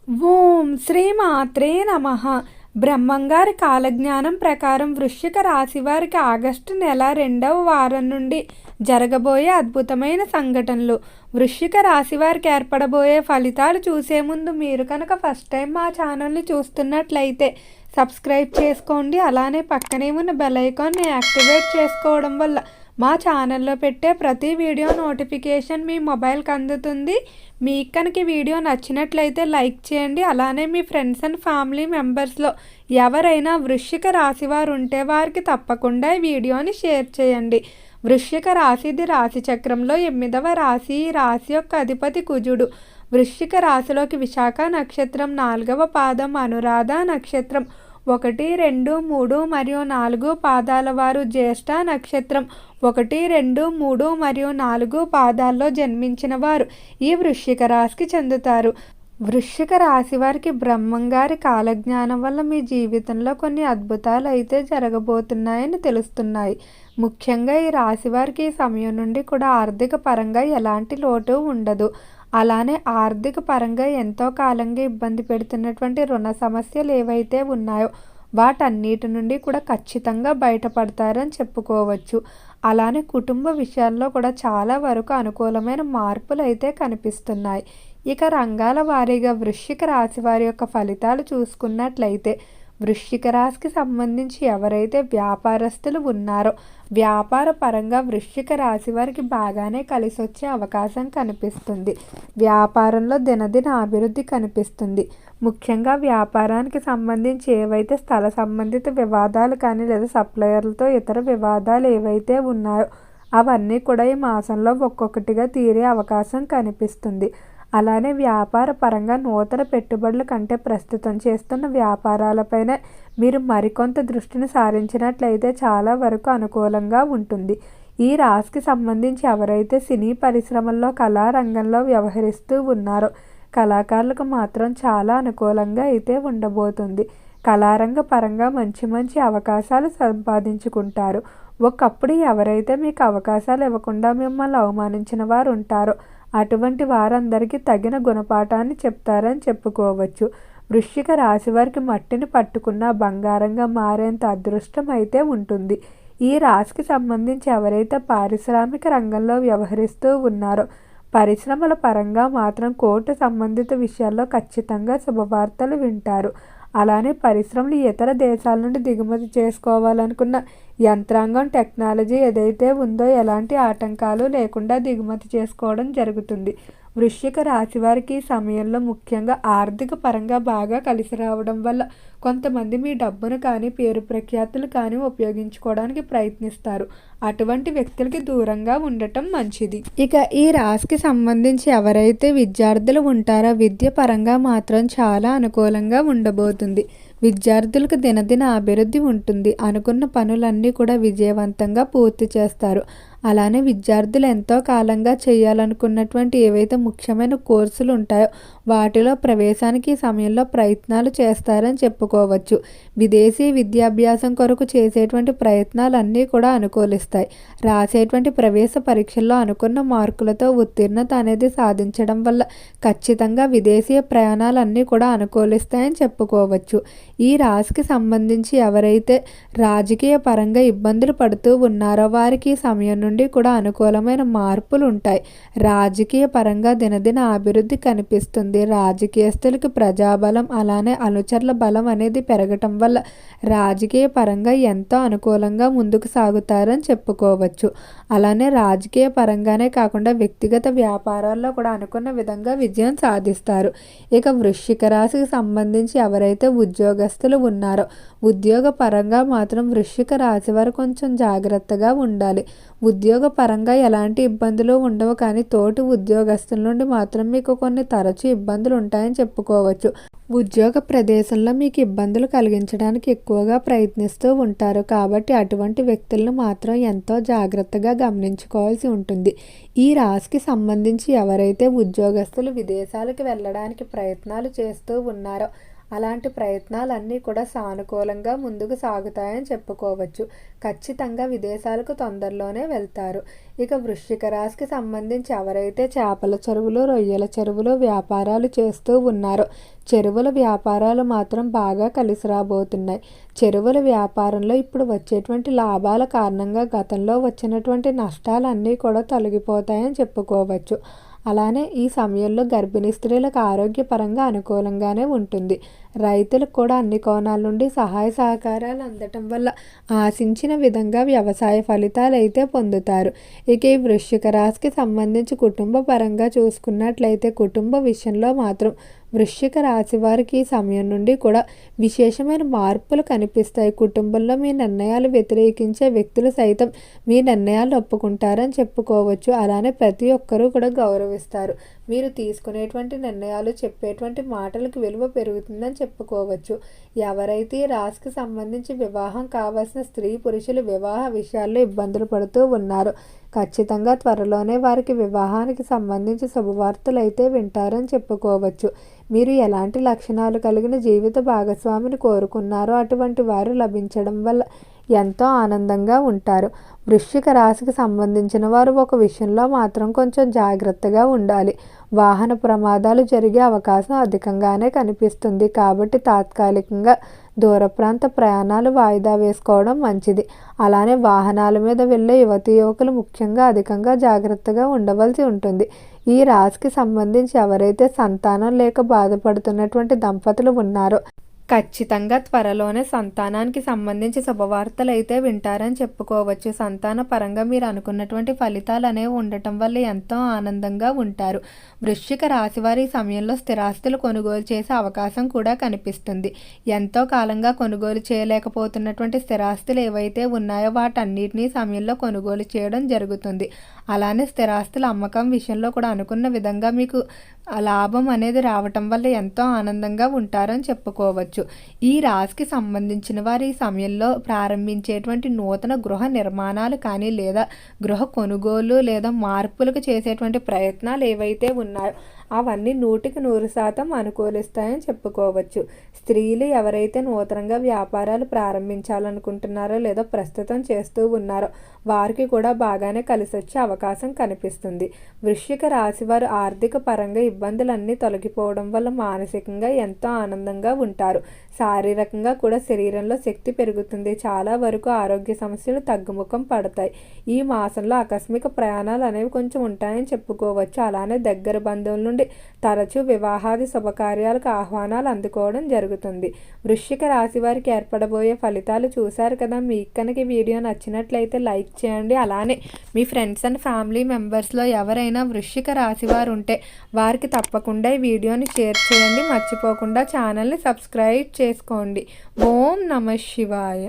ఓం శ్రీ మాత్రే నమః. బ్రహ్మంగారి కాలజ్ఞానం ప్రకారం వృశ్చిక రాశి వారికి ఆగస్టు నెల 2వ వారం నుండి జరగబోయే అద్భుతమైన సంఘటనలు, వృశ్చిక రాశి వారికి ఏర్పడబోయే ఫలితాలు చూసే ముందు మీరు కనుక ఫస్ట్ టైం మా ఛానల్ని చూస్తున్నట్లయితే సబ్స్క్రైబ్ చేసుకోండి. అలానే పక్కనే ఉన్న బెల్ ఐకాన్ని యాక్టివేట్ చేసుకోవడం వల్ల మా ఛానల్లో పెట్టే ప్రతి వీడియో నోటిఫికేషన్ మీ మొబైల్కి అందుతుంది. మీకు కనుక వీడియో నచ్చినట్లయితే లైక్ చేయండి. అలానే మీ ఫ్రెండ్స్ అండ్ ఫ్యామిలీ మెంబర్స్లో ఎవరైనా వృశ్చిక రాశి వారు ఉంటే వారికి తప్పకుండా ఈ వీడియోని షేర్ చేయండి. వృశ్చిక రాశిది రాశి చక్రంలో 8వ రాశి. ఈ రాశి యొక్క అధిపతి కుజుడు. వృశ్చిక రాశిలోకి విశాఖ నక్షత్రం 4వ పాదం, అనురాధ నక్షత్రం 1, 2, 3 మరియు 4 పాదాల వారు, జ్యేష్ఠ నక్షత్రం 1, 2, 3 మరియు 4 పాదాల్లో జన్మించిన వారు ఈ వృశ్చిక రాశికి చెందుతారు. వృశ్చిక రాశి వారికి బ్రహ్మంగారి కాలజ్ఞానం వల్ల మీ జీవితంలో కొన్ని అద్భుతాలు అయితే జరగబోతున్నాయని తెలుస్తున్నాయి. ముఖ్యంగా ఈ రాశి వారికి ఈ సమయం నుండి కూడా ఆర్థిక పరంగా ఎలాంటి లోటు ఉండదు. అలానే ఆర్థిక పరంగా ఎంతో కాలంగా ఇబ్బంది పెడుతున్నటువంటి రుణ సమస్యలు ఏవైతే ఉన్నాయో వాటన్నిటి నుండి కూడా ఖచ్చితంగా బయటపడతారని చెప్పుకోవచ్చు. అలానే కుటుంబ విషయాల్లో కూడా చాలా వరకు అనుకూలమైన మార్పులు అయితే కనిపిస్తున్నాయి. ఇక రంగాల వారీగా వృశ్చిక రాశి వారి యొక్క ఫలితాలు చూసుకున్నట్లయితే, వృశ్చిక రాశికి సంబంధించి ఎవరైతే వ్యాపారస్తులు ఉన్నారో వ్యాపార పరంగా వృశ్చిక రాశి వారికి బాగానే కలిసి వచ్చే అవకాశం కనిపిస్తుంది. వ్యాపారంలో దినదిన అభివృద్ధి కనిపిస్తుంది. ముఖ్యంగా వ్యాపారానికి సంబంధించి ఏవైతే స్థల సంబంధిత వివాదాలు కానీ లేదా సప్లయర్లతో ఇతర వివాదాలు ఏవైతే ఉన్నాయో అవన్నీ కూడా ఈ మాసంలో ఒక్కొక్కటిగా తీరే అవకాశం కనిపిస్తుంది. అలానే వ్యాపార పరంగా నూతన పెట్టుబడుల కంటే ప్రస్తుతం చేస్తున్న వ్యాపారాలపైన మీరు మరికొంత దృష్టిని సారించినట్లయితే చాలా వరకు అనుకూలంగా ఉంటుంది. ఈ రాశికి సంబంధించి ఎవరైతే సినీ పరిశ్రమల్లో కళారంగంలో వ్యవహరిస్తూ ఉన్నారో కళాకారులకు మాత్రం చాలా అనుకూలంగా అయితే ఉండబోతుంది. కళారంగ పరంగా మంచి మంచి అవకాశాలు సంపాదించుకుంటారు. ఒకప్పుడు ఎవరైతే మీకు అవకాశాలు ఇవ్వకుండా మిమ్మల్ని అవమానించిన వారు ఉంటారో అటువంటి వారందరికీ తగిన గుణపాఠాన్ని చెప్తారని చెప్పుకోవచ్చు. వృశ్చిక రాశి వారికి మట్టిని పట్టుకున్న బంగారంగా మారేంత అదృష్టం అయితే ఉంటుంది. ఈ రాశికి సంబంధించి ఎవరైతే పారిశ్రామిక రంగంలో వ్యవహరిస్తూ ఉన్నారో పరిశ్రమల పరంగా మాత్రం కోర్టు సంబంధిత విషయాల్లో ఖచ్చితంగా శుభవార్తలు వింటారు. అలానే పరిశ్రమలు ఇతర దేశాల నుండి దిగుమతి చేసుకోవాలనుకున్న యంత్రాంగం, టెక్నాలజీ ఏదైతే ఉందో ఎలాంటి ఆటంకాలు లేకుండా దిగుమతి చేసుకోవడం జరుగుతుంది. వృశ్చిక రాశి వారికి ఈ సమయంలో ముఖ్యంగా ఆర్థిక పరంగా బాగా కలిసి రావడం వల్ల కొంతమంది మీ డబ్బును కానీ పేరు ప్రఖ్యాతులు కానీ ఉపయోగించుకోవడానికి ప్రయత్నిస్తారు. అటువంటి వ్యక్తులకి దూరంగా ఉండటం మంచిది. ఇక ఈ రాశికి సంబంధించి ఎవరైతే విద్యార్థులు ఉంటారో విద్య పరంగా మాత్రం చాలా అనుకూలంగా ఉండబోతుంది. విద్యార్థులకు దినదిన అభివృద్ధి ఉంటుంది. అనుకున్న పనులన్నీ కూడా విజయవంతంగా పూర్తి చేస్తారు. అలానే విద్యార్థులు ఎంతో కాలంగా చేయాలనుకున్నటువంటి ఏవైతే ముఖ్యమైన కోర్సులు ఉంటాయో వాటిలో ప్రవేశానికి ఈ సమయంలో ప్రయత్నాలు చేస్తారని చెప్పుకోవచ్చు. విదేశీ విద్యాభ్యాసం కొరకు చేసేటువంటి ప్రయత్నాలన్నీ కూడా అనుకూలిస్తాయి. రాసేటువంటి ప్రవేశ పరీక్షల్లో అనుకున్న మార్కులతో ఉత్తీర్ణత అనేది సాధించడం వల్ల ఖచ్చితంగా విదేశీ ప్రయాణాలన్నీ కూడా అనుకూలిస్తాయని చెప్పుకోవచ్చు. ఈ రాశికి సంబంధించి ఎవరైతే రాజకీయ పరంగా ఇబ్బందులు పడుతూ ఉన్నారో వారికి ఈ సమయం నుండి కూడా అనుకూలమైన మార్పులు ఉంటాయి. రాజకీయ పరంగా దినదిన అభివృద్ధి కనిపిస్తుంది. రాజకీయస్తులకు ప్రజాబలం అలానే అనుచరుల బలం అనేది పెరగటం వల్ల రాజకీయ పరంగా ఎంతో అనుకూలంగా ముందుకు సాగుతారని చెప్పుకోవచ్చు. అలానే రాజకీయ పరంగానే కాకుండా వ్యక్తిగత వ్యాపారాల్లో కూడా అనుకున్న విధంగా విజయం సాధిస్తారు. ఇక వృశ్చిక రాశికి సంబంధించి ఎవరైతే ఉద్యోగస్తులు ఉన్నారో ఉద్యోగ పరంగా మాత్రం వృశ్చిక రాశి వారు కొంచెం జాగ్రత్తగా ఉండాలి. ఉద్యోగ పరంగా ఎలాంటి ఇబ్బందులు ఉండవు, కానీ తోటి ఉద్యోగస్తుల నుండి మాత్రం మీకు కొన్ని తరచూ ఇబ్బందులు ఉంటాయని చెప్పుకోవచ్చు. ఉద్యోగ ప్రదేశంలో మీకు ఇబ్బందులు కలిగించడానికి ఎక్కువగా ప్రయత్నిస్తూ ఉంటారు. కాబట్టి అటువంటి వ్యక్తులను మాత్రం ఎంతో జాగ్రత్తగా గమనించుకోవాల్సి ఉంటుంది. ఈ రాశికి సంబంధించి ఎవరైతే ఉద్యోగస్తులు విదేశాలకు వెళ్ళడానికి ప్రయత్నాలు చేస్తూ ఉన్నారో అలాంటి ప్రయత్నాలన్నీ కూడా సానుకూలంగా ముందుకు సాగుతాయని చెప్పుకోవచ్చు. ఖచ్చితంగా విదేశాలకు తొందరలోనే వెళ్తారు. ఇక వృశ్చిక రాశికి సంబంధించి ఎవరైతే చేపల చెరువులు, రొయ్యల చెరువులు వ్యాపారాలు చేస్తూ ఉన్నారో చెరువుల వ్యాపారాలు మాత్రం బాగా కలిసి రాబోతున్నాయి. చెరువుల వ్యాపారంలో ఇప్పుడు వచ్చేటువంటి లాభాల కారణంగా గతంలో వచ్చినటువంటి నష్టాలన్నీ కూడా తొలగిపోతాయని చెప్పుకోవచ్చు. అలానే ఈ సమయంలో గర్భిణీ స్త్రీలకు ఆరోగ్యపరంగా అనుకూలంగానే ఉంటుంది. రైతులకు కూడా అన్ని కోణాల నుండి సహాయ సహకారాలు అందటం వల్ల ఆశించిన విధంగా వ్యవసాయ ఫలితాలు అయితే పొందుతారు. ఇక ఈ వృశ్చిక రాశికి సంబంధించి కుటుంబ పరంగా చూసుకున్నట్లయితే కుటుంబ విషయంలో మాత్రం వృశ్చిక రాశి వారికి ఈ సమయం నుండి కూడా విశేషమైన మార్పులు కనిపిస్తాయి. కుటుంబంలో మీ నిర్ణయాలు వ్యతిరేకించే వ్యక్తులు సైతం మీ నిర్ణయాలు ఒప్పుకుంటారని చెప్పుకోవచ్చు. అలానే ప్రతి ఒక్కరూ కూడా గౌరవిస్తారు. మీరు తీసుకునేటువంటి నిర్ణయాలు, చెప్పేటువంటి మాటలకు విలువ పెరుగుతుందని చెప్పుకోవచ్చు. ఎవరైతే ఈ రాశికి సంబంధించి వివాహం కావాల్సిన స్త్రీ పురుషులు వివాహ విషయాల్లో ఇబ్బందులు పడుతూ ఉన్నారో ఖచ్చితంగా త్వరలోనే వారికి వివాహానికి సంబంధించి శుభవార్తలు అయితే వింటారని చెప్పుకోవచ్చు. మీరు ఎలాంటి లక్షణాలు కలిగిన జీవిత భాగస్వామిని కోరుకున్నారో అటువంటి వారు లభించడం వల్ల ఎంతో ఆనందంగా ఉంటారు. వృశ్చిక రాశికి సంబంధించిన వారు ఒక విషయంలో మాత్రం కొంచెం జాగ్రత్తగా ఉండాలి. వాహన ప్రమాదాలు జరిగే అవకాశం అధికంగానే కనిపిస్తుంది. కాబట్టి తాత్కాలికంగా దూర ప్రాంత ప్రయాణాలు వాయిదా వేసుకోవడం మంచిది. అలానే వాహనాల మీద వెళ్ళే యువతీ యువకులు ముఖ్యంగా అధికంగా జాగ్రత్తగా ఉండవలసి ఉంటుంది. ఈ రాశికి సంబంధించి ఎవరైతే సంతానం లేక బాధపడుతున్నటువంటి దంపతులు ఉన్నారో ఖచ్చితంగా త్వరలోనే సంతానానికి సంబంధించి శుభవార్తలు అయితే వింటారని చెప్పుకోవచ్చు. సంతాన పరంగా మీరు అనుకున్నటువంటి ఫలితాలు అనేవి ఉండటం వల్ల ఎంతో ఆనందంగా ఉంటారు. వృశ్చిక రాశి వారి సమయంలో స్థిరాస్తులు కొనుగోలు చేసే అవకాశం కూడా కనిపిస్తుంది. ఎంతో కాలంగా కొనుగోలు చేయలేకపోతున్నటువంటి స్థిరాస్తులు ఏవైతే ఉన్నాయో వాటన్నిటినీ సమయంలో కొనుగోలు చేయడం జరుగుతుంది. అలానే స్థిరాస్తుల అమ్మకం విషయంలో కూడా అనుకున్న విధంగా మీకు లాభం అనేది రావటం వల్ల ఎంతో ఆనందంగా ఉంటారని చెప్పుకోవచ్చు. ఈ రాశికి సంబంధించిన వారి ఈ సమయంలో ప్రారంభించేటువంటి నూతన గృహ నిర్మాణాలు కానీ లేదా గృహ కొనుగోలు లేదా మార్పులకు చేసేటువంటి ప్రయత్నాలు ఏవైతే ఉన్నాయో అవన్నీ 100% అనుకూలిస్తాయని చెప్పుకోవచ్చు. స్త్రీలు ఎవరైతే నూతనంగా వ్యాపారాలు ప్రారంభించాలనుకుంటున్నారో లేదా ప్రస్తుతం చేస్తూ ఉన్నారో వారికి కూడా బాగానే కలిసి వచ్చే అవకాశం కనిపిస్తుంది. వృశ్చిక రాశి వారు ఆర్థిక పరంగా ఇబ్బందులన్నీ తొలగిపోవడం వల్ల మానసికంగా ఎంతో ఆనందంగా ఉంటారు. శారీరకంగా కూడా శరీరంలో శక్తి పెరుగుతుంది. చాలా వరకు ఆరోగ్య సమస్యలు తగ్గుముఖం పడతాయి. ఈ మాసంలో ఆకస్మిక ప్రయాణాలు అనేవి కొంచెం ఉంటాయని చెప్పుకోవచ్చు. అలానే దగ్గర బంధువుల నుండి తరచూ వివాహాది శుభకార్యాలకు ఆహ్వానాలు అందుకోవడం జరుగుతుంది. వృశ్చిక రాశి వారికి ఏర్పడబోయే ఫలితాలు చూశారు కదా. మీకు కనుక ఈ వీడియో నచ్చినట్లయితే లైక్ చేయండి. అలానే మీ ఫ్రెండ్స్ అండ్ ఫ్యామిలీ మెంబర్స్లో ఎవరైనా వృశ్చిక రాశి వారు ఉంటే వారికి తప్పకుండా ఈ వీడియోని షేర్ చేయండి. మర్చిపోకుండా ఛానల్ని సబ్స్క్రైబ్ చేసుకోండి. ఓం నమః శివాయ.